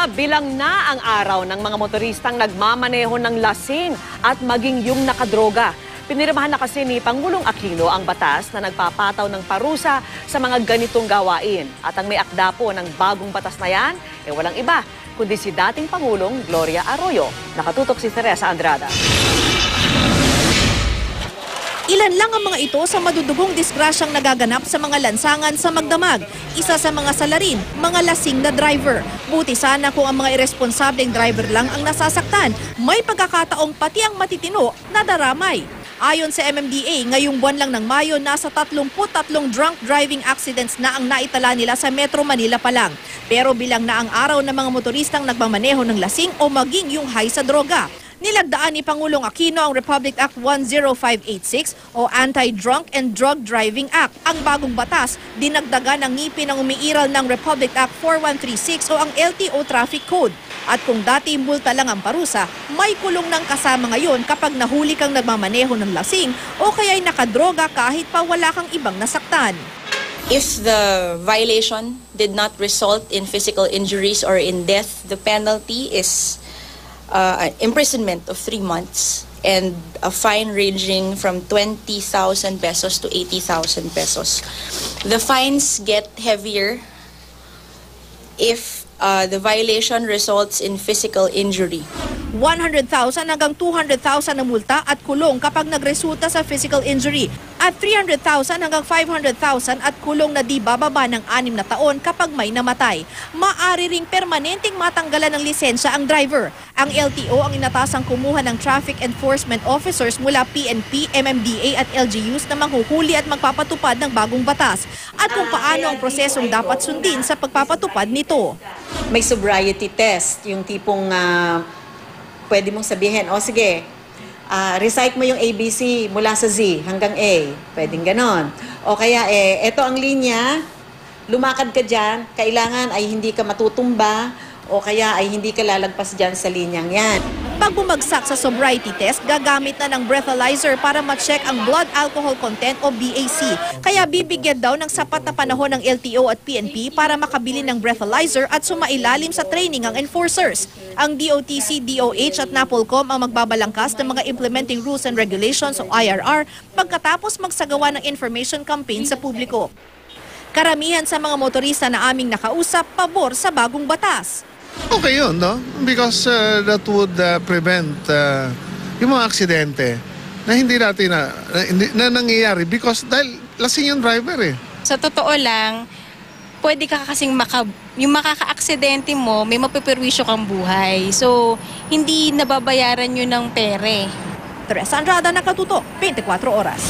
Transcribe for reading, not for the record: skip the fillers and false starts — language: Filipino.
Bilang na ang araw ng mga motoristang nagmamaneho ng lasing at maging yung nakadroga. Pinirmahan na kasi ni Pangulong Aquino ang batas na nagpapataw ng parusa sa mga ganitong gawain. At ang may akda po ng bagong batas na yan, walang iba, kundi si dating Pangulong Gloria Arroyo. Nakatutok si Teresa Andrada. Ilan lang ang mga ito sa madudugong disgrasyang nagaganap sa mga lansangan sa Magdamag. Isa sa mga salarin, mga lasing na driver. Buti sana kung ang mga irresponsableng driver lang ang nasasaktan. May pagkakataong pati ang matitino na daramay. Ayon sa MMDA, ngayong buwan lang ng Mayo, nasa 33 drunk driving accidents na ang naitala nila sa Metro Manila pa lang. Pero bilang na ang araw ng mga motoristang nagmamaneho ng lasing o maging yung high sa droga. Nilagdaan ni Pangulong Aquino ang Republic Act 10586 o Anti-Drunk and Drug Driving Act. Ang bagong batas, dinagdagan ng ngipin ng umiiral ng Republic Act 4136 o ang LTO Traffic Code. At kung dati multa lang ang parusa, may kulong ng kasama ngayon kapag nahuli kang nagmamaneho ng lasing o kaya'y nakadroga kahit pa wala kang ibang nasaktan. If the violation did not result in physical injuries or in death, the penalty is imprisonment of 3 months and a fine ranging from 20,000 pesos to 80,000 pesos. The fines get heavier if the violation results in physical injury. 100,000 hanggang 200,000 na multa at kulong kapag nagresulta sa physical injury at 300,000 hanggang 500,000 at kulong na di bababa ng 6 na taon kapag may namatay. Maaari ring permanenteng matanggalan ng lisensya ang driver. Ang LTO ang inatasang kumuha ng traffic enforcement officers mula PNP, MMDA at LGUs na manghuhuli at magpapatupad ng bagong batas at kung paano ang prosesong dapat sundin sa pagpapatupad nito. May sobriety test, yung tipong pwede mong sabihin, o sige, recite mo yung ABC mula sa Z hanggang A. Pwedeng ganon. O kaya, eto ang linya, lumakad ka dyan, kailangan ay hindi ka matutumba, o kaya ay hindi ka lalagpas dyan sa linyang yan. Pag bumagsak sa sobriety test, gagamit na ng breathalyzer para ma-check ang blood alcohol content o BAC. Kaya bibigyan daw ng sapat na panahon ng LTO at PNP para makabili ng breathalyzer at sumailalim sa training ang enforcers. Ang DOTC, DOH at NAPOLCOM ang magbabalangkas ng mga implementing rules and regulations o IRR pagkatapos magsagawa ng information campaign sa publiko. Karamihan sa mga motorista na aming nakausap, pabor sa bagong batas. Okay yun, no? Because that would prevent yung mga aksidente na hindi natin na nangyayari because dahil lasing yung driver eh. Sa totoo lang, pwede ka kasing yung makaka-aksidente mo, may mapiperwisyo kang buhay. So, hindi nababayaran yun ng pere. Teresa Andrada, Nakatutok, 24 Oras.